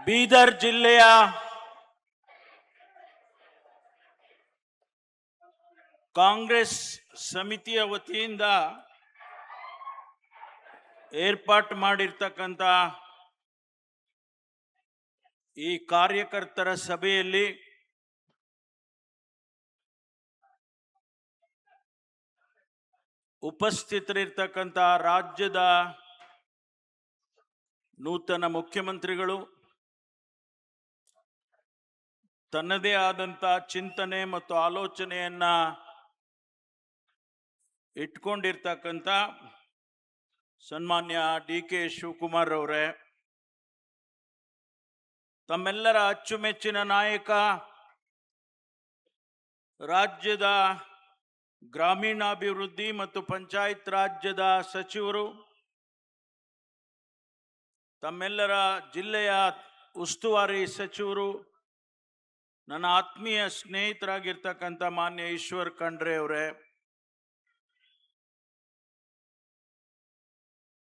ಬೀದರ್ ಜಿಲ್ಲೆಯ ಕಾಂಗ್ರೆಸ್ ಸಮಿತಿಯ ವತಿಯಿಂದ ಏರ್ಪಾಟ್ ಮಾಡಿರ್ತಕ್ಕಂಥ ಈ ಕಾರ್ಯಕರ್ತರ ಸಭೆಯಲ್ಲಿ ಉಪಸ್ಥಿತರಿರ್ತಕ್ಕಂಥ ರಾಜ್ಯದ ನೂತನ ಮುಖ್ಯಮಂತ್ರಿಗಳು ತನ್ನದೇ ಆದಂಥ ಚಿಂತನೆ ಮತ್ತು ಆಲೋಚನೆಯನ್ನ ಇಟ್ಕೊಂಡಿರ್ತಕ್ಕಂಥ ಸನ್ಮಾನ್ಯ ಡಿ.ಕೆ. ಶಿವಕುಮಾರ್ ಅವರೇ, ತಮ್ಮೆಲ್ಲರ ಅಚ್ಚುಮೆಚ್ಚಿನ ನಾಯಕ, ರಾಜ್ಯದ ಗ್ರಾಮೀಣಾಭಿವೃದ್ಧಿ ಮತ್ತು ಪಂಚಾಯತ್ ರಾಜ್ಯದ ಸಚಿವರು, ತಮ್ಮೆಲ್ಲರ ಜಿಲ್ಲೆಯ ಉಸ್ತುವಾರಿ ಸಚಿವರು, ನನ್ನ ಆತ್ಮೀಯ ಸ್ನೇಹಿತರಾಗಿರ್ತಕ್ಕಂಥ ಮಾನ್ಯ ಈಶ್ವರ್ ಖಂಡ್ರೆ ಅವರೇ,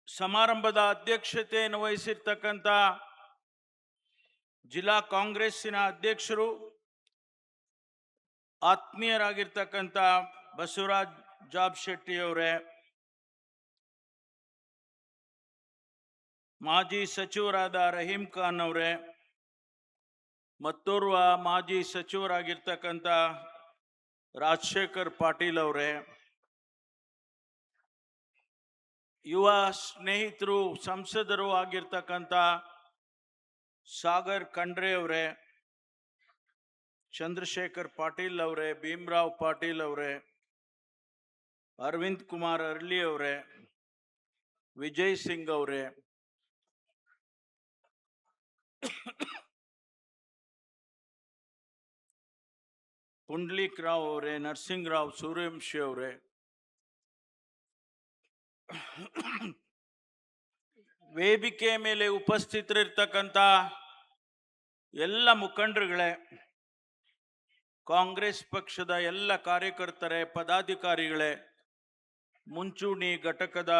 ಸಮಾರಂಭದ ಅಧ್ಯಕ್ಷತೆಯನ್ನು ವಹಿಸಿರ್ತಕ್ಕಂಥ ಜಿಲ್ಲಾ ಕಾಂಗ್ರೆಸ್ಸಿನ ಅಧ್ಯಕ್ಷರು, ಆತ್ಮೀಯರಾಗಿರ್ತಕ್ಕಂಥ ಬಸವರಾಜ್ ಜಾಬ್ ಶೆಟ್ಟಿ ಅವರೇ, ಮಾಜಿ ಸಚಿವರಾದ ರಹೀಂ ಖಾನ್ ಅವರೇ, ಮತ್ತೋರ್ವ ಮಾಜಿ ಸಚಿವರಾಗಿರ್ತಕ್ಕಂಥ ರಾಜಶೇಖರ್ ಪಾಟೀಲ್ ಅವರೇ, ಯುವ ಸ್ನೇಹಿತರು ಸಂಸದರು ಆಗಿರ್ತಕ್ಕಂಥ ಸಾಗರ್ ಖಂಡ್ರೆ ಅವರೇ, ಚಂದ್ರಶೇಖರ್ ಪಾಟೀಲ್ ಅವರೇ, ಭೀಮರಾವ್ ಪಾಟೀಲ್ ಅವರೇ, ಅರವಿಂದ್ ಕುಮಾರ್ ಅರ್ಲಿ ಅವರೇ, ವಿಜಯ್ ಸಿಂಗ್ ಅವರೇ, ಪುಂಡ್ಲಿಕ್ ರಾವ್ ಅವರೇ, ನರಸಿಂಗರಾವ್ ಸೂರ್ಯವಂಶಿ ಅವರೇ, ವೇದಿಕೆ ಮೇಲೆ ಉಪಸ್ಥಿತರಿರ್ತಕ್ಕಂಥ ಎಲ್ಲ ಮುಖಂಡರುಗಳೇ, ಕಾಂಗ್ರೆಸ್ ಪಕ್ಷದ ಎಲ್ಲ ಕಾರ್ಯಕರ್ತರೇ, ಪದಾಧಿಕಾರಿಗಳೇ, ಮುಂಚೂಣಿ ಘಟಕದ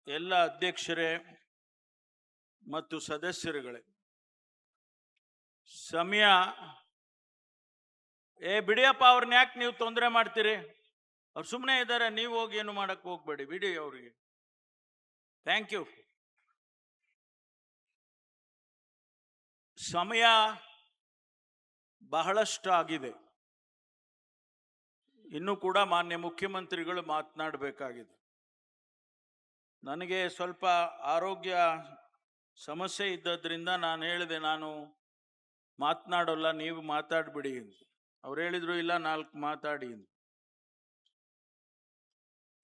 ಎಲ್ಲ ಅಧ್ಯಕ್ಷರೇ ಮತ್ತು ಸದಸ್ಯರುಗಳೇ, ಸಮಯ ಬಿಡಿಯಪ್ಪ, ಅವ್ರನ್ನ ಯಾಕೆ ನೀವು ತೊಂದರೆ ಮಾಡ್ತೀರಿ? ಅವ್ರು ಸುಮ್ಮನೆ ಇದ್ದಾರೆ, ನೀವು ಹೋಗಿ ಏನು ಮಾಡಕ್ಕೆ ಹೋಗ್ಬೇಡಿ, ಬಿಡಿ ಅವ್ರಿಗೆ. Thank you. ಸಮಯ ಬಹಳಷ್ಟು ಆಗಿದೆ, ಇನ್ನೂ ಕೂಡ ಮಾನ್ಯ ಮುಖ್ಯಮಂತ್ರಿಗಳು ಮಾತನಾಡಬೇಕಾಗಿದೆ. ನನಗೆ ಸ್ವಲ್ಪ ಆರೋಗ್ಯ ಸಮಸ್ಯೆ ಇದ್ದದ್ರಿಂದ ನಾನು ಹೇಳಿದೆ, ನಾನು ಮಾತನಾಡೋಲ್ಲ, ನೀವು ಮಾತಾಡ್ಬಿಡಿ ಅಂತ. ಅವ್ರು ಹೇಳಿದ್ರು, ಇಲ್ಲ 4 ಮಾತಾಡಿ ಅಂತ.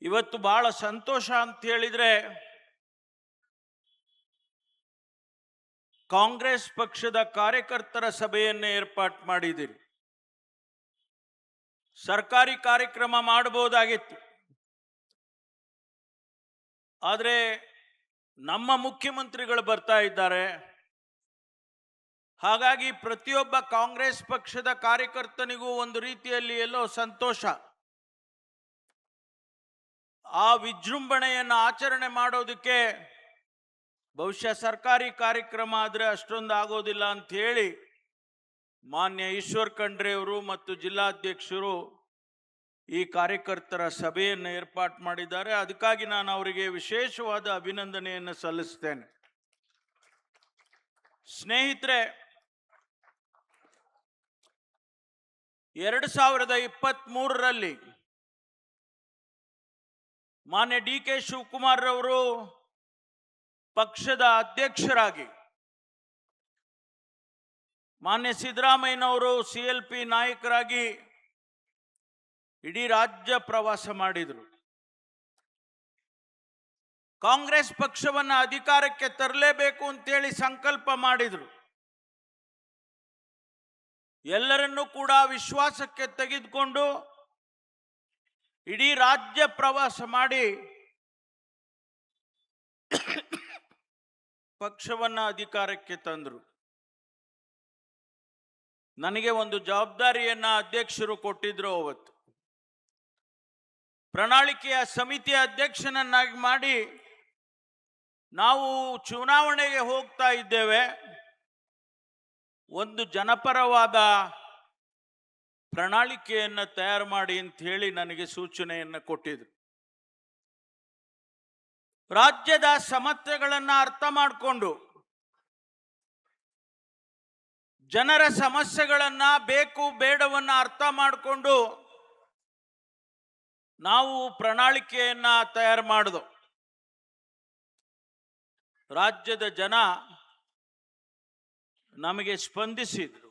ಇವತ್ತು ಬಹಳ ಸಂತೋಷ ಅಂತ ಹೇಳಿದ್ರೆ, ಕಾಂಗ್ರೆಸ್ ಪಕ್ಷದ ಕಾರ್ಯಕರ್ತರ ಸಭೆಯನ್ನು ಏರ್ಪಾಟ್ ಮಾಡಿದ್ದೀರಿ. ಸರ್ಕಾರಿ ಕಾರ್ಯಕ್ರಮ ಮಾಡಬಹುದಾಗಿತ್ತು, ಆದರೆ ನಮ್ಮ ಮುಖ್ಯಮಂತ್ರಿಗಳು ಬರ್ತಾ ಇದ್ದಾರೆ. ಹಾಗಾಗಿ ಪ್ರತಿಯೊಬ್ಬ ಕಾಂಗ್ರೆಸ್ ಪಕ್ಷದ ಕಾರ್ಯಕರ್ತನಿಗೂ ಒಂದು ರೀತಿಯಲ್ಲಿ ಎಲ್ಲೋ ಸಂತೋಷ. ಆ ವಿಜೃಂಭಣೆಯನ್ನು ಆಚರಣೆ ಮಾಡೋದಕ್ಕೆ ಬಹುಶಃ ಸರ್ಕಾರಿ ಕಾರ್ಯಕ್ರಮ ಆದರೆ ಅಷ್ಟೊಂದು ಆಗೋದಿಲ್ಲ ಅಂತ ಹೇಳಿ ಮಾನ್ಯ ಈಶ್ವರ್ ಖಂಡ್ರೆ ಅವರು ಮತ್ತು ಜಿಲ್ಲಾಧ್ಯಕ್ಷರು ಈ ಕಾರ್ಯಕರ್ತರ ಸಭೆಯನ್ನು ಏರ್ಪಾಟ್ ಮಾಡಿದ್ದಾರೆ. ಅದಕ್ಕಾಗಿ ನಾನು ಅವರಿಗೆ ವಿಶೇಷವಾದ ಅಭಿನಂದನೆಯನ್ನು ಸಲ್ಲಿಸ್ತೇನೆ. ಸ್ನೇಹಿತರೆ, 2023ರಲ್ಲಿ ಮಾನ್ಯ ಡಿ.ಕೆ. ಶಿವಕುಮಾರ್ ಅವರು ಪಕ್ಷದ ಅಧ್ಯಕ್ಷರಾಗಿ, ಮಾನ್ಯ ಸಿದ್ದರಾಮಯ್ಯನವರು CLP ನಾಯಕರಾಗಿ ಇಡೀ ರಾಜ್ಯ ಪ್ರವಾಸ ಮಾಡಿದರು. ಕಾಂಗ್ರೆಸ್ ಪಕ್ಷವನ್ನು ಅಧಿಕಾರಕ್ಕೆ ತರಲೇಬೇಕು ಅಂತೇಳಿ ಸಂಕಲ್ಪ ಮಾಡಿದರು. ಎಲ್ಲರನ್ನೂ ಕೂಡ ವಿಶ್ವಾಸಕ್ಕೆ ತೆಗೆದುಕೊಂಡು ಇಡೀ ರಾಜ್ಯ ಪ್ರವಾಸ ಮಾಡಿ ಪಕ್ಷವನ್ನು ಅಧಿಕಾರಕ್ಕೆ ತಂದರು. ನನಗೆ ಒಂದು ಜವಾಬ್ದಾರಿಯನ್ನ ಅಧ್ಯಕ್ಷರು ಕೊಟ್ಟಿದ್ರು. ಅವತ್ತು ಪ್ರಣಾಳಿಕೆಯ ಸಮಿತಿಯ ಅಧ್ಯಕ್ಷನನ್ನಾಗಿ ಮಾಡಿ ನಾವು ಚುನಾವಣೆಗೆ ಹೋಗ್ತಾ ಇದ್ದೇವೆ. ಒಂದು ಜನಪರವಾದ ಪ್ರಣಾಳಿಕೆಯನ್ನು ತಯಾರು ಮಾಡಿ ಅಂತ ಹೇಳಿ ನನಗೆ ಸೂಚನೆಯನ್ನು ಕೊಟ್ಟಿದ್ರು. ರಾಜ್ಯದ ಸಮಸ್ಯೆಗಳನ್ನು ಅರ್ಥ ಮಾಡಿಕೊಂಡು ಜನರ ಸಮಸ್ಯೆಗಳನ್ನ ಬೇಕು ಬೇಡವನ್ನ ಅರ್ಥ ಮಾಡಿಕೊಂಡು ನಾವು ಪ್ರಣಾಳಿಕೆಯನ್ನ ತಯಾರು ಮಾಡಿದ್ವು. ರಾಜ್ಯದ ಜನ ನಮಗೆ ಸ್ಪಂದಿಸಿದ್ರು,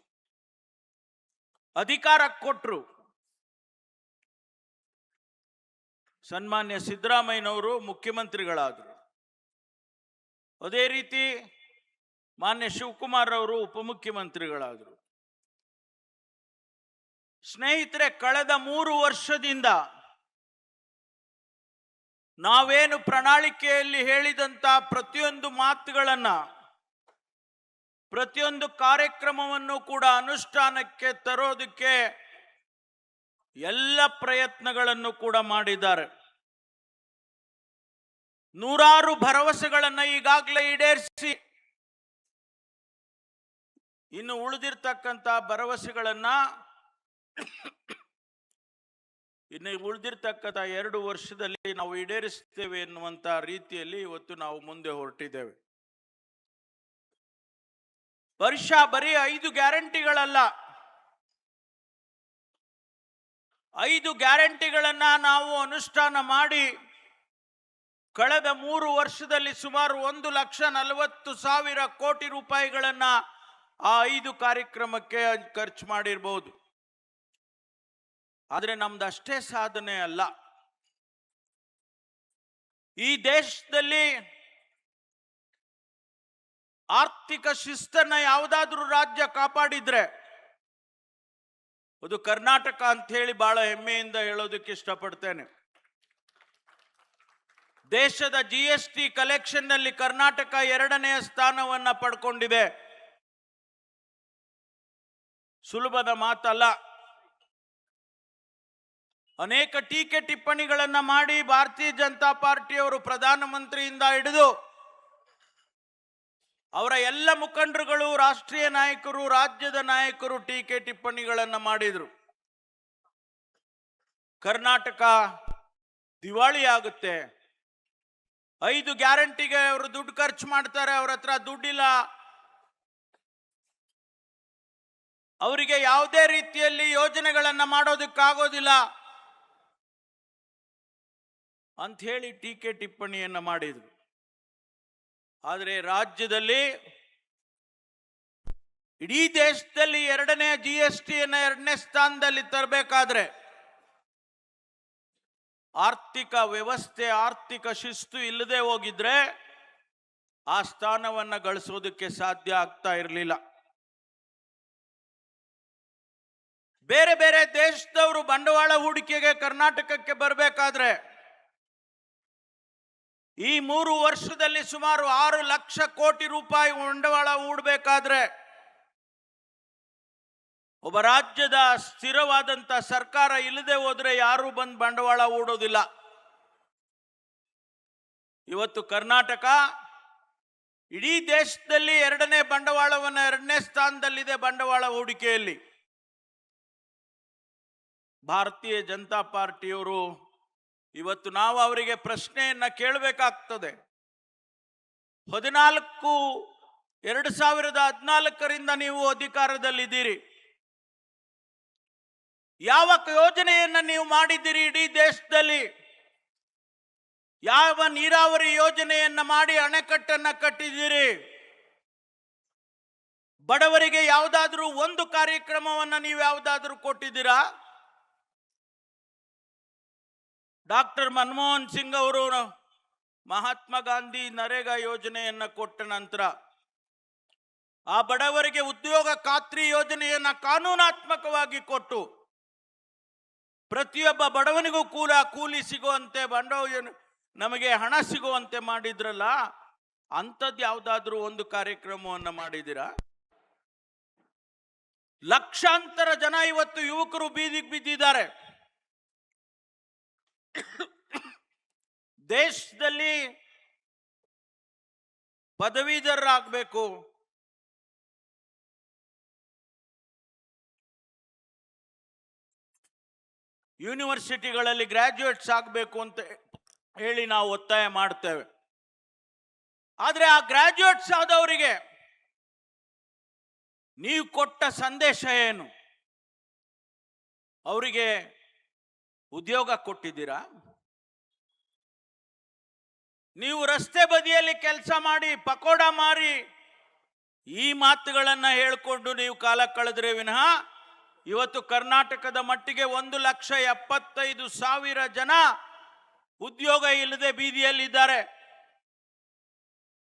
ಅಧಿಕಾರ ಕೊಟ್ಟರು. ಸನ್ಮಾನ್ಯ ಸಿದ್ದರಾಮಯ್ಯನವರು ಮುಖ್ಯಮಂತ್ರಿಗಳಾದರು. ಅದೇ ರೀತಿ ಮಾನ್ಯ ಶಿವಕುಮಾರ್ ಅವರು ಉಪಮುಖ್ಯಮಂತ್ರಿಗಳಾದರು. ಸ್ನೇಹಿತರೆ, ಕಳೆದ 3 ವರ್ಷದಿಂದ ನಾವೇನು ಪ್ರಣಾಳಿಕೆಯಲ್ಲಿ ಹೇಳಿದಂತ ಪ್ರತಿಯೊಂದು ಮಾತುಗಳನ್ನ, ಪ್ರತಿಯೊಂದು ಕಾರ್ಯಕ್ರಮವನ್ನು ಕೂಡ ಅನುಷ್ಠಾನಕ್ಕೆ ತರೋದಕ್ಕೆ ಎಲ್ಲ ಪ್ರಯತ್ನಗಳನ್ನು ಕೂಡ ಮಾಡಿದ್ದಾರೆ. ನೂರಾರು ಭರವಸೆಗಳನ್ನ ಈಗಾಗಲೇ ಈಡೇರಿಸಿ ಇನ್ನು ಉಳಿದಿರ್ತಕ್ಕಂಥ ಭರವಸೆಗಳನ್ನ ಇನ್ನು ಉಳಿದಿರ್ತಕ್ಕಂಥ 2 ವರ್ಷದಲ್ಲಿ ನಾವು ಈಡೇರಿಸ್ತೇವೆ ಎನ್ನುವಂತ ರೀತಿಯಲ್ಲಿ ಇವತ್ತು ನಾವು ಮುಂದೆ ಹೊರಟಿದ್ದೇವೆ. ಬರೀ 5 ಗ್ಯಾರಂಟಿಗಳಲ್ಲ, 5 ಗ್ಯಾರಂಟಿಗಳನ್ನ ನಾವು ಅನುಷ್ಠಾನ ಮಾಡಿ ಕಳೆದ 3 ವರ್ಷದಲ್ಲಿ ಸುಮಾರು 1,40,000 ಕೋಟಿ ರೂಪಾಯಿಗಳನ್ನ ಆ 5 ಕಾರ್ಯಕ್ರಮಕ್ಕೆ ಖರ್ಚು ಮಾಡಿರಬಹುದು. ಆದರೆ ನಮ್ದು ಅಷ್ಟೇ ಸಾಧನೆ ಅಲ್ಲ. ಈ ದೇಶದಲ್ಲಿ ಆರ್ಥಿಕ ಶಿಸ್ತನ್ನ ಯಾವುದಾದ್ರೂ ರಾಜ್ಯ ಕಾಪಾಡಿದ್ರೆ ಅದು ಕರ್ನಾಟಕ ಅಂತ ಹೇಳಿ ಬಹಳ ಹೆಮ್ಮೆಯಿಂದ ಹೇಳೋದಕ್ಕೆ ಇಷ್ಟಪಡ್ತೇನೆ. ದೇಶದ GST ಕಲೆಕ್ಷನ್ ನಲ್ಲಿ ಕರ್ನಾಟಕ 2ನೇ ಸ್ಥಾನವನ್ನ ಪಡ್ಕೊಂಡಿದೆ. ಸುಲಭದ ಮಾತಲ್ಲ. ಅನೇಕ ಟೀಕೆ ಟಿಪ್ಪಣಿಗಳನ್ನ ಮಾಡಿ ಭಾರತೀಯ ಜನತಾ ಪಾರ್ಟಿಯವರು ಪ್ರಧಾನಮಂತ್ರಿಯಿಂದ ಹಿಡಿದು ಅವರ ಎಲ್ಲ ಮುಖಂಡರುಗಳು, ರಾಷ್ಟ್ರೀಯ ನಾಯಕರು, ರಾಜ್ಯದ ನಾಯಕರು ಟೀಕೆ ಟಿಪ್ಪಣಿಗಳನ್ನ ಮಾಡಿದ್ರು. ಕರ್ನಾಟಕ ದಿವಾಳಿ ಆಗುತ್ತೆ, 5 ಗ್ಯಾರಂಟಿಗೆ ಅವರು ದುಡ್ಡು ಖರ್ಚು ಮಾಡ್ತಾರೆ, ಅವ್ರ ಹತ್ರ ದುಡ್ಡಿಲ್ಲ, ಅವರಿಗೆ ಯಾವುದೇ ರೀತಿಯಲ್ಲಿ ಯೋಜನೆಗಳನ್ನ ಮಾಡೋದಕ್ಕಾಗೋದಿಲ್ಲ ಅಂತ ಹೇಳಿ ಟೀಕೆ ಟಿಪ್ಪಣಿಯನ್ನ ಮಾಡಿದ್ರು. ಆದರೆ ರಾಜ್ಯದಲ್ಲಿ, ಇಡೀ ದೇಶದಲ್ಲಿ 2ನೇ GSTಯನ್ನ 2ನೇ ಸ್ಥಾನದಲ್ಲಿ ತರಬೇಕಾದ್ರೆ ಆರ್ಥಿಕ ವ್ಯವಸ್ಥೆ, ಆರ್ಥಿಕ ಶಿಸ್ತು ಇಲ್ಲದೆ ಹೋಗಿದ್ರೆ ಆ ಸ್ಥಾನವನ್ನ ಗಳಿಸೋದಕ್ಕೆ ಸಾಧ್ಯ ಆಗ್ತಾ ಇರಲಿಲ್ಲ. ಬೇರೆ ಬೇರೆ ದೇಶದವರು ಬಂಡವಾಳ ಹೂಡಿಕೆಗೆ ಕರ್ನಾಟಕಕ್ಕೆ ಬರಬೇಕಾದ್ರೆ ಈ 3 ವರ್ಷದಲ್ಲಿ ಸುಮಾರು 6 ಲಕ್ಷ ಕೋಟಿ ರೂಪಾಯಿ ಬಂಡವಾಳ ಹೂಡಬೇಕಾದ್ರೆ ಒಬ್ಬ ರಾಜ್ಯದ ಸ್ಥಿರವಾದಂತ ಸರ್ಕಾರ ಇಲ್ಲದೆ ಹೋದ್ರೆ ಯಾರು ಬಂದು ಬಂಡವಾಳ ಹೂಡೋದಿಲ್ಲ. ಇವತ್ತು ಕರ್ನಾಟಕ ಇಡೀ ದೇಶದಲ್ಲಿ 2ನೇ ಬಂಡವಾಳವನ್ನ 2ನೇ ಸ್ಥಾನದಲ್ಲಿದೆ ಬಂಡವಾಳ ಹೂಡಿಕೆಯಲ್ಲಿ. ಭಾರತೀಯ ಜನತಾ ಪಾರ್ಟಿಯವರು ಇವತ್ತು ನಾವು ಅವರಿಗೆ ಪ್ರಶ್ನೆಯನ್ನ ಕೇಳಬೇಕಾಗ್ತದೆ. 2014ರಿಂದ ನೀವು ಅಧಿಕಾರದಲ್ಲಿದ್ದೀರಿ. ಯಾವ ಯೋಜನೆಯನ್ನ ನೀವು ಮಾಡಿದ್ದೀರಿ ಇಡೀ ದೇಶದಲ್ಲಿ? ಯಾವ ನೀರಾವರಿ ಯೋಜನೆಯನ್ನ ಮಾಡಿ ಅಣೆಕಟ್ಟನ್ನ ಕಟ್ಟಿದ್ದೀರಿ? ಬಡವರಿಗೆ ಯಾವುದಾದ್ರೂ ಒಂದು ಕಾರ್ಯಕ್ರಮವನ್ನ ನೀವು ಯಾವುದಾದ್ರೂ ಕೊಟ್ಟಿದ್ದೀರಾ? ಡಾಕ್ಟರ್ ಮನಮೋಹನ್ ಸಿಂಗ್ ಅವರು ಮಹಾತ್ಮ ಗಾಂಧಿ ನರೇಗಾ ಯೋಜನೆಯನ್ನ ಕೊಟ್ಟ ನಂತರ ಆ ಬಡವರಿಗೆ ಉದ್ಯೋಗ ಖಾತ್ರಿ ಯೋಜನೆಯನ್ನ ಕಾನೂನಾತ್ಮಕವಾಗಿ ಕೊಟ್ಟು ಪ್ರತಿಯೊಬ್ಬ ಬಡವನಿಗೂ ಕೂಲಿ ಸಿಗುವಂತೆ, ನಮಗೆ ಹಣ ಸಿಗುವಂತೆ ಮಾಡಿದ್ರಲ್ಲ, ಅಂಥದ್ದು ಯಾವುದಾದ್ರೂ ಒಂದು ಕಾರ್ಯಕ್ರಮವನ್ನು ಮಾಡಿದ್ದೀರಾ? ಲಕ್ಷಾಂತರ ಜನ ಇವತ್ತು ಯುವಕರು ಬೀದಿಗೆ ಬಿದ್ದಿದ್ದಾರೆ. ದೇಶದಲ್ಲಿ ಪದವೀಧರರಾಗಬೇಕು, ಯೂನಿವರ್ಸಿಟಿಗಳಲ್ಲಿ ಗ್ರಾಜ್ಯುಯೇಟ್ಸ್ ಆಗಬೇಕು ಅಂತ ಹೇಳಿ ನಾವು ಒತ್ತಾಯ ಮಾಡ್ತೇವೆ. ಆದರೆ ಆ ಗ್ರಾಜ್ಯುಯೇಟ್ಸ್ ಆದವರಿಗೆ ನೀವು ಕೊಟ್ಟ ಸಂದೇಶ ಏನು? ಅವರಿಗೆ ಉದ್ಯೋಗ ಕೊಟ್ಟಿದ್ದೀರಾ? ನೀವು ರಸ್ತೆ ಬದಿಯಲ್ಲಿ ಕೆಲಸ ಮಾಡಿ ಪಕೋಡ ಮಾರಿ ಈ ಮಾತುಗಳನ್ನು ಹೇಳಿಕೊಂಡು ನೀವು ಕಾಲ ಕಳೆದ್ರೆ ವಿನಃ ಇವತ್ತು ಕರ್ನಾಟಕದ ಮಟ್ಟಿಗೆ 1,75,000 ಜನ ಉದ್ಯೋಗ ಇಲ್ಲದೆ ಬೀದಿಯಲ್ಲಿದ್ದಾರೆ.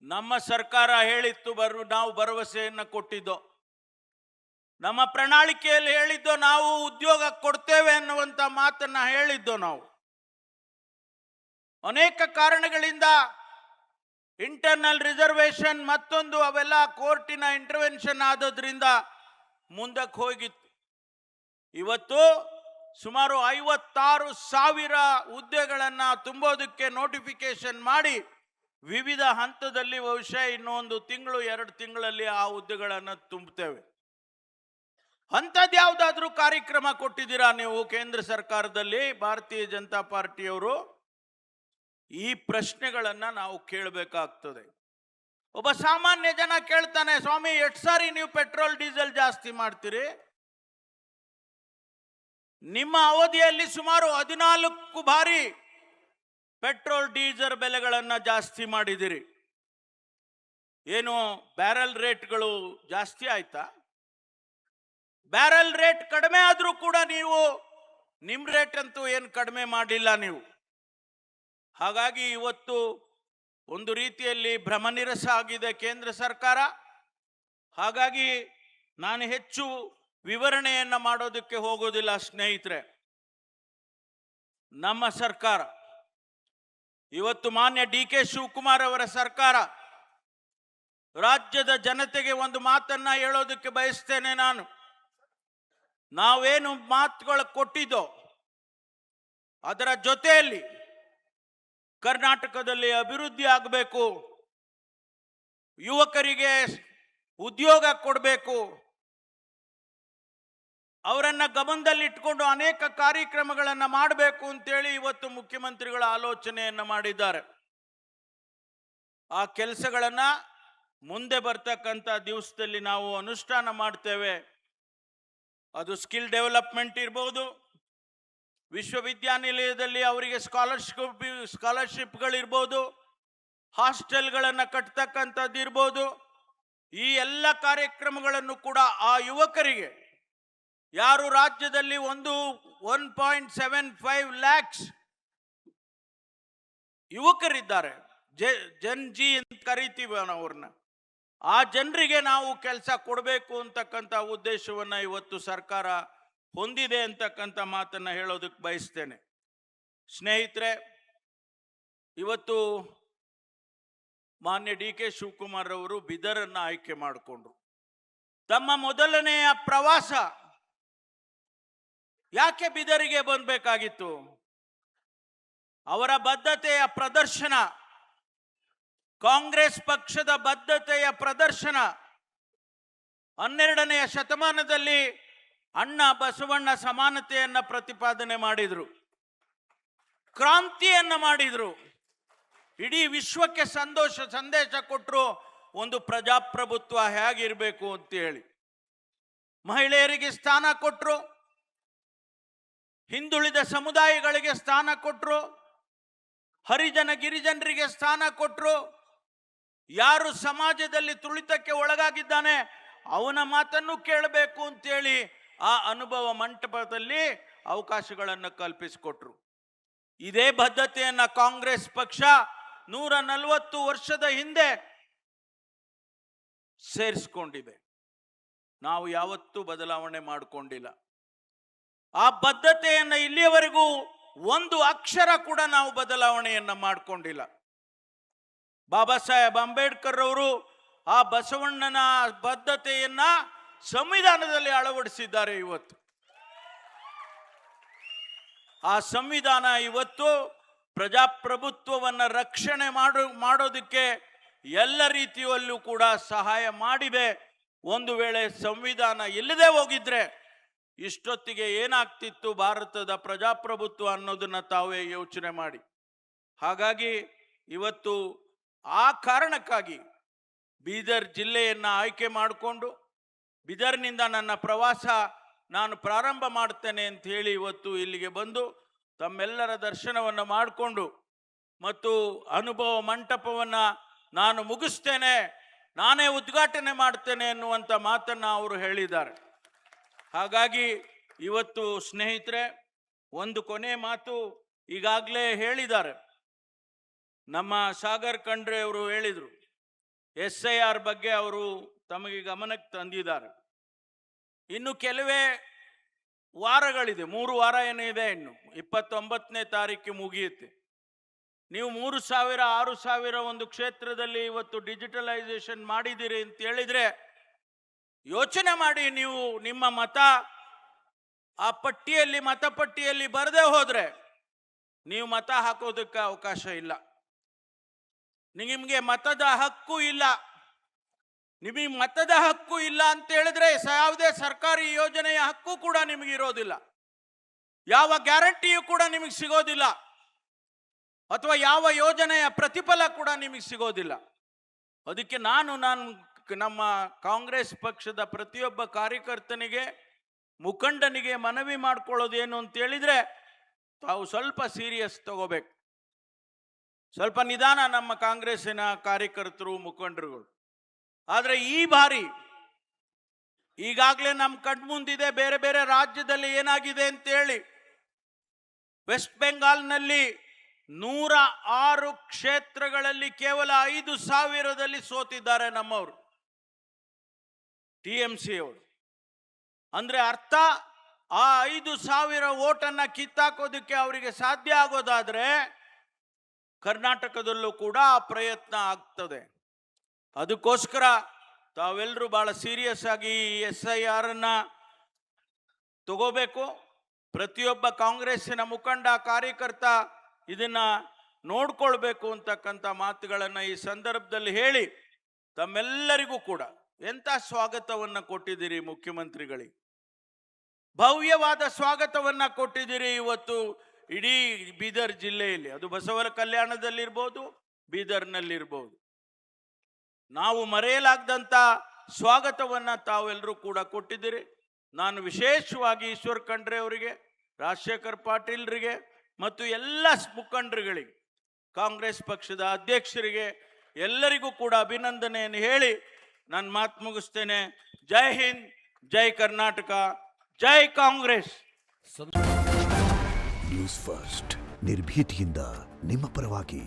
ನಮ್ಮ ಸರ್ಕಾರ ಹೇಳಿತ್ತು, ನಾವು ಭರವಸೆಯನ್ನು ಕೊಟ್ಟಿದ್ದು, ನಮ್ಮ ಪ್ರಣಾಳಿಕೆಯಲ್ಲಿ ಹೇಳಿದ್ದು, ನಾವು ಉದ್ಯೋಗ ಕೊಡ್ತೇವೆ ಅನ್ನುವಂಥ ಮಾತನ್ನ ಹೇಳಿದ್ದು. ನಾವು ಅನೇಕ ಕಾರಣಗಳಿಂದ ಇಂಟರ್ನಲ್ ರಿಸರ್ವೇಶನ್ ಮತ್ತೊಂದು ಅವೆಲ್ಲ ಕೋರ್ಟಿನ ಇಂಟರ್ವೆನ್ಷನ್ ಆದದ್ರಿಂದ ಮುಂದಕ್ಕೆ ಹೋಗಿತ್ತು. ಇವತ್ತು ಸುಮಾರು 56,000 ಹುದ್ದೆಗಳನ್ನು ತುಂಬೋದಕ್ಕೆ ನೋಟಿಫಿಕೇಶನ್ ಮಾಡಿ ವಿವಿಧ ಹಂತದಲ್ಲಿ ಬಹುಶಃ ಇನ್ನೊಂದು ತಿಂಗಳು 2 ತಿಂಗಳಲ್ಲಿ ಆ ಹುದ್ದೆಗಳನ್ನು ತುಂಬುತ್ತೇವೆ. ಅಂಥದ್ದು ಯಾವುದಾದ್ರೂ ಕಾರ್ಯಕ್ರಮ ಕೊಟ್ಟಿದ್ದೀರಾ ನೀವು ಕೇಂದ್ರ ಸರ್ಕಾರದಲ್ಲಿ? ಭಾರತೀಯ ಜನತಾ ಪಾರ್ಟಿಯವರು ಈ ಪ್ರಶ್ನೆಗಳನ್ನು ನಾವು ಕೇಳಬೇಕಾಗ್ತದೆ. ಒಬ್ಬ ಸಾಮಾನ್ಯ ಜನ ಕೇಳ್ತಾನೆ, ಸ್ವಾಮಿ ಎಷ್ಟು ಸಾರಿ ನೀವು ಪೆಟ್ರೋಲ್ ಡೀಸೆಲ್ ಜಾಸ್ತಿ ಮಾಡ್ತೀರಿ? ನಿಮ್ಮ ಅವಧಿಯಲ್ಲಿ ಸುಮಾರು 14 ಬಾರಿ ಪೆಟ್ರೋಲ್ ಡೀಸೆಲ್ ಬೆಲೆಗಳನ್ನು ಜಾಸ್ತಿ ಮಾಡಿದಿರಿ. ಏನು ಬ್ಯಾರಲ್ ರೇಟ್ಗಳು ಜಾಸ್ತಿ ಆಯ್ತಾ? ಬ್ಯಾರಲ್ ರೇಟ್ ಕಡಿಮೆ ಆದರೂ ಕೂಡ ನೀವು ನಿಮ್ಮ ರೇಟ್ ಅಂತೂ ಏನು ಕಡಿಮೆ ಮಾಡಲಿಲ್ಲ ನೀವು. ಹಾಗಾಗಿ ಇವತ್ತು ಒಂದು ರೀತಿಯಲ್ಲಿ ಭ್ರಮನಿರಸ ಆಗಿದೆ ಕೇಂದ್ರ ಸರ್ಕಾರ. ಹಾಗಾಗಿ ನಾನು ಹೆಚ್ಚು ವಿವರಣೆಯನ್ನು ಮಾಡೋದಕ್ಕೆ ಹೋಗೋದಿಲ್ಲ ಸ್ನೇಹಿತರೆ. ನಮ್ಮ ಸರ್ಕಾರ ಇವತ್ತು ಮಾನ್ಯ ಡಿ.ಕೆ. ಶಿವಕುಮಾರ್ ಅವರ ಸರ್ಕಾರ ರಾಜ್ಯದ ಜನತೆಗೆ ಒಂದು ಮಾತನ್ನ ಹೇಳೋದಕ್ಕೆ ಬಯಸ್ತೇನೆ. ನಾವೇನು ಮಾತುಗಳು ಕೊಟ್ಟಿದ್ದೋ ಅದರ ಜೊತೆಯಲ್ಲಿ ಕರ್ನಾಟಕದಲ್ಲಿ ಅಭಿವೃದ್ಧಿ ಆಗಬೇಕು, ಯುವಕರಿಗೆ ಉದ್ಯೋಗ ಕೊಡಬೇಕು, ಅವರನ್ನ ಗಮನದಲ್ಲಿಟ್ಕೊಂಡು ಅನೇಕ ಕಾರ್ಯಕ್ರಮಗಳನ್ನು ಮಾಡಬೇಕು ಅಂತೇಳಿ ಇವತ್ತು ಮುಖ್ಯಮಂತ್ರಿಗಳ ಆಲೋಚನೆಯನ್ನು ಮಾಡಿದ್ದಾರೆ. ಆ ಕೆಲಸಗಳನ್ನು ಮುಂದೆ ಬರ್ತಕ್ಕಂಥ ದಿವಸದಲ್ಲಿ ನಾವು ಅನುಷ್ಠಾನ ಮಾಡ್ತೇವೆ. ಅದು ಸ್ಕಿಲ್ ಡೆವಲಪ್ಮೆಂಟ್ ಇರ್ಬೋದು, ವಿಶ್ವವಿದ್ಯಾನಿಲಯದಲ್ಲಿ ಅವರಿಗೆ ಸ್ಕಾಲರ್ಶಿಪ್ಗಳಿರ್ಬೋದು, ಹಾಸ್ಟೆಲ್ಗಳನ್ನು ಕಟ್ತಕ್ಕಂಥದ್ದು ಇರ್ಬೋದು. ಈ ಎಲ್ಲ ಕಾರ್ಯಕ್ರಮಗಳನ್ನು ಕೂಡ ಆ ಯುವಕರಿಗೆ, ಯಾರು ರಾಜ್ಯದಲ್ಲಿ 1.75 ಲ್ಯಾಕ್ಸ್ ಯುವಕರಿದ್ದಾರೆ, ಜನ್ ಜಿ ಅಂತ ಕರಿತೀವಿ ಅವ್ರನ್ನ, ಆ ಜನರಿಗೆ ನಾವು ಕೆಲಸ ಕೊಡಬೇಕು ಅಂತಕ್ಕಂಥ ಉದ್ದೇಶವನ್ನು ಇವತ್ತು ಸರ್ಕಾರ ಹೊಂದಿದೆ ಅಂತಕ್ಕಂಥ ಮಾತನ್ನು ಹೇಳೋದಕ್ಕೆ ಬಯಸ್ತೇನೆ. ಸ್ನೇಹಿತರೆ, ಇವತ್ತು ಮಾನ್ಯ ಡಿ.ಕೆ. ಶಿವಕುಮಾರ್ ಅವರು ಬಿದರನ್ನು ಆಯ್ಕೆ ಮಾಡಿಕೊಂಡ್ರು. ತಮ್ಮ ಮೊದಲನೆಯ ಪ್ರವಾಸ ಯಾಕೆ ಬಿದರಿಗೆ ಬಂದಬೇಕಾಗಿತ್ತು? ಅವರ ಬದ್ಧತೆಯ ಪ್ರದರ್ಶನ, ಕಾಂಗ್ರೆಸ್ ಪಕ್ಷದ ಬದ್ಧತೆಯ ಪ್ರದರ್ಶನ. 12ನೇ ಶತಮಾನದಲ್ಲಿ ಅಣ್ಣ ಬಸವಣ್ಣ ಸಮಾನತೆಯನ್ನ ಪ್ರತಿಪಾದನೆ ಮಾಡಿದ್ರು, ಕ್ರಾಂತಿಯನ್ನ ಮಾಡಿದ್ರು, ಇಡೀ ವಿಶ್ವಕ್ಕೆ ಸಂದೇಶ ಕೊಟ್ಟರು ಒಂದು ಪ್ರಜಾಪ್ರಭುತ್ವ ಹೇಗಿರಬೇಕು ಅಂತ ಹೇಳಿ. ಮಹಿಳೆಯರಿಗೆ ಸ್ಥಾನ ಕೊಟ್ಟರು, ಹಿಂದುಳಿದ ಸಮುದಾಯಗಳಿಗೆ ಸ್ಥಾನ ಕೊಟ್ಟರು, ಹರಿಜನ ಗಿರಿಜನರಿಗೆ ಸ್ಥಾನ ಕೊಟ್ಟರು. ಯಾರು ಸಮಾಜದಲ್ಲಿ ತುಳಿತಕ್ಕೆ ಒಳಗಾಗಿದ್ದಾನೆ ಅವನ ಮಾತನ್ನು ಕೇಳಬೇಕು ಅಂತೇಳಿ ಆ ಅನುಭವ ಮಂಟಪದಲ್ಲಿ ಅವಕಾಶಗಳನ್ನು ಕಲ್ಪಿಸಿಕೊಟ್ರು. ಇದೇ ಬದ್ಧತೆಯನ್ನ ಕಾಂಗ್ರೆಸ್ ಪಕ್ಷ 140 ವರ್ಷದ ಹಿಂದೆ ಸೇರಿಸಿಕೊಂಡಿದೆ. ನಾವು ಯಾವತ್ತೂ ಬದಲಾವಣೆ ಮಾಡಿಕೊಂಡಿಲ್ಲ. ಆ ಬದ್ಧತೆಯನ್ನು ಇಲ್ಲಿಯವರೆಗೂ ಒಂದು ಅಕ್ಷರ ಕೂಡ ನಾವು ಬದಲಾವಣೆಯನ್ನ ಮಾಡಿಕೊಂಡಿಲ್ಲ. ಬಾಬಾ ಸಾಹೇಬ್ ಅಂಬೇಡ್ಕರ್ ಅವರು ಆ ಬಸವಣ್ಣನ ಬದ್ಧತೆಯನ್ನ ಸಂವಿಧಾನದಲ್ಲಿ ಅಳವಡಿಸಿದ್ದಾರೆ. ಇವತ್ತು ಆ ಸಂವಿಧಾನ ಇವತ್ತು ಪ್ರಜಾಪ್ರಭುತ್ವವನ್ನು ರಕ್ಷಣೆ ಮಾಡೋದಕ್ಕೆ ಎಲ್ಲ ರೀತಿಯಲ್ಲೂ ಕೂಡ ಸಹಾಯ ಮಾಡಿದೆ. ಒಂದು ವೇಳೆ ಸಂವಿಧಾನ ಇಲ್ಲದೆ ಹೋಗಿದ್ರೆ ಇಷ್ಟೊತ್ತಿಗೆ ಏನಾಗ್ತಿತ್ತು ಭಾರತದ ಪ್ರಜಾಪ್ರಭುತ್ವ ಅನ್ನೋದನ್ನ ತಾವೇ ಯೋಚನೆ ಮಾಡಿ. ಹಾಗಾಗಿ ಇವತ್ತು ಆ ಕಾರಣಕ್ಕಾಗಿ ಬೀದರ್ ಜಿಲ್ಲೆಯನ್ನು ಆಯ್ಕೆ ಮಾಡಿಕೊಂಡು ಬೀದರ್ನಿಂದ ನನ್ನ ಪ್ರವಾಸ ನಾನು ಪ್ರಾರಂಭ ಮಾಡ್ತೇನೆ ಅಂತ ಹೇಳಿ ಇವತ್ತು ಇಲ್ಲಿಗೆ ಬಂದು ತಮ್ಮೆಲ್ಲರ ದರ್ಶನವನ್ನು ಮಾಡಿಕೊಂಡು ಮತ್ತು ಅನುಭವ ಮಂಟಪವನ್ನು ನಾನು ಮುಗಿಸ್ತೇನೆ, ನಾನೇ ಉದ್ಘಾಟನೆ ಮಾಡ್ತೇನೆ ಎನ್ನುವಂಥ ಮಾತನ್ನು ಅವರು ಹೇಳಿದ್ದಾರೆ. ಹಾಗಾಗಿ ಇವತ್ತು ಸ್ನೇಹಿತರೆ, ಒಂದು ಕೊನೆ ಮಾತು ಈಗಾಗಲೇ ಹೇಳಿದ್ದಾರೆ. ನಮ್ಮ ಸಾಗರ್ ಖಂಡ್ರೆ ಅವರು ಹೇಳಿದರು, SIR ಬಗ್ಗೆ ಅವರು ತಮಗೆ ಗಮನಕ್ಕೆ ತಂದಿದ್ದಾರೆ. ಇನ್ನು ಕೆಲವೇ ವಾರಗಳಿದೆ, 3 ವಾರ ಏನಿದೆ, ಇನ್ನು 29ನೇ ತಾರೀಕಿಗೆ ಮುಗಿಯುತ್ತೆ. ನೀವು 3,000 6,000 ಒಂದು ಕ್ಷೇತ್ರದಲ್ಲಿ ಇವತ್ತು ಡಿಜಿಟಲೈಸೇಷನ್ ಮಾಡಿದ್ದೀರಿ ಅಂತ ಹೇಳಿದ್ರೆ ಯೋಚನೆ ಮಾಡಿ. ನೀವು ನಿಮ್ಮ ಮತ ಆ ಪಟ್ಟಿಯಲ್ಲಿ ಮತಪಟ್ಟಿಯಲ್ಲಿ ಬರದೇ ಹೋದ್ರೆ ನೀವು ಮತ ಹಾಕೋದಕ್ಕೆ ಅವಕಾಶ ಇಲ್ಲ, ನಿಮಗೆ ಮತದ ಹಕ್ಕು ಇಲ್ಲ. ನಿಮಗೆ ಮತದ ಹಕ್ಕು ಇಲ್ಲ ಅಂತ ಹೇಳಿದ್ರೆ ಯಾವುದೇ ಸರ್ಕಾರಿ ಯೋಜನೆಯ ಹಕ್ಕು ಕೂಡ ನಿಮಗೆ ಇರೋದಿಲ್ಲ, ಯಾವ ಗ್ಯಾರಂಟಿಯೂ ಕೂಡ ನಿಮಗೆ ಸಿಗೋದಿಲ್ಲ, ಅಥವಾ ಯಾವ ಯೋಜನೆಯ ಪ್ರತಿಫಲ ಕೂಡ ನಿಮಗೆ ಸಿಗೋದಿಲ್ಲ. ಅದಕ್ಕೆ ನಮ್ಮ ಕಾಂಗ್ರೆಸ್ ಪಕ್ಷದ ಪ್ರತಿಯೊಬ್ಬ ಕಾರ್ಯಕರ್ತನಿಗೆ ಮುಖಂಡನಿಗೆ ಮನವಿ ಮಾಡ್ಕೊಳ್ಳೋದೇನು ಅಂತ ಹೇಳಿದ್ರೆ, ತಾವು ಸ್ವಲ್ಪ ಸೀರಿಯಸ್ ತಗೋಬೇಕು, ಸ್ವಲ್ಪ ನಿಧಾನ ನಮ್ಮ ಕಾಂಗ್ರೆಸ್ಸಿನ ಕಾರ್ಯಕರ್ತರು ಮುಖಂಡರುಗಳು. ಆದರೆ ಈ ಬಾರಿ ಈಗಾಗಲೇ ನಮ್ಮ ಕಣ್ಮುಂದಿದೆ ಬೇರೆ ಬೇರೆ ರಾಜ್ಯದಲ್ಲಿ ಏನಾಗಿದೆ ಅಂತೇಳಿ. ವೆಸ್ಟ್ ಬೆಂಗಾಲ್ನಲ್ಲಿ 106 ಕ್ಷೇತ್ರಗಳಲ್ಲಿ ಕೇವಲ 5,000ದಲ್ಲಿ ಸೋತಿದ್ದಾರೆ ನಮ್ಮವರು, TMC ಅವರು. ಅಂದ್ರೆ ಅರ್ಥ, ಆ 5,000 ಓಟನ್ನ ಕಿತ್ತಾಕೋದಕ್ಕೆ ಅವರಿಗೆ ಸಾಧ್ಯ ಆಗೋದಾದ್ರೆ ಕರ್ನಾಟಕದಲ್ಲೂ ಕೂಡ ಆ ಪ್ರಯತ್ನ ಆಗ್ತದೆ. ಅದಕ್ಕೋಸ್ಕರ ತಾವೆಲ್ಲರೂ ಬಹಳ ಸೀರಿಯಸ್ ಆಗಿ SIR ಅನ್ನ ತಗೋಬೇಕು. ಪ್ರತಿಯೊಬ್ಬ ಕಾಂಗ್ರೆಸ್ಸಿನ ಮುಖಂಡ ಕಾರ್ಯಕರ್ತ ಇದನ್ನ ನೋಡ್ಕೊಳ್ಬೇಕು ಅಂತಕ್ಕಂಥ ಮಾತುಗಳನ್ನು ಈ ಸಂದರ್ಭದಲ್ಲಿ ಹೇಳಿ, ತಮ್ಮೆಲ್ಲರಿಗೂ ಕೂಡ ಎಂಥ ಸ್ವಾಗತವನ್ನ ಕೊಟ್ಟಿದ್ದೀರಿ ಮುಖ್ಯಮಂತ್ರಿಗಳಿಗೆ, ಭವ್ಯವಾದ ಸ್ವಾಗತವನ್ನ ಕೊಟ್ಟಿದ್ದೀರಿ ಇವತ್ತು ಇಡೀ ಬೀದರ್ ಜಿಲ್ಲೆಯಲ್ಲಿ. ಅದು ಬಸವರ ಕಲ್ಯಾಣದಲ್ಲಿರ್ಬೋದು, ಬೀದರ್ನಲ್ಲಿರ್ಬೋದು. ನಾವು ಮರೆಯಲಾಗದಂಥ ಸ್ವಾಗತವನ್ನ ತಾವೆಲ್ಲರೂ ಕೂಡ ಕೊಟ್ಟಿದ್ದೀರಿ. ನಾನು ವಿಶೇಷವಾಗಿ ಈಶ್ವರ್ ಖಂಡ್ರೆ ಅವರಿಗೆ, ರಾಜಶೇಖರ್ ಪಾಟೀಲ್ರಿಗೆ ಮತ್ತು ಎಲ್ಲ ಮುಖಂಡರುಗಳಿಗೆ, ಕಾಂಗ್ರೆಸ್ ಪಕ್ಷದ ಅಧ್ಯಕ್ಷರಿಗೆ ಎಲ್ಲರಿಗೂ ಕೂಡ ಅಭಿನಂದನೆಯನ್ನು ಹೇಳಿ ನಾನು ಮಾತು ಮುಗಿಸ್ತೇನೆ. ಜೈ ಹಿಂದ್, ಜೈ ಕರ್ನಾಟಕ, ಜೈ ಕಾಂಗ್ರೆಸ್. ನ್ಯೂಸ್ ಫಸ್ಟ್, ನಿರ್ಭೀತಿಯಿಂದ ನಿಮ್ಮ ಪರವಾಗಿ.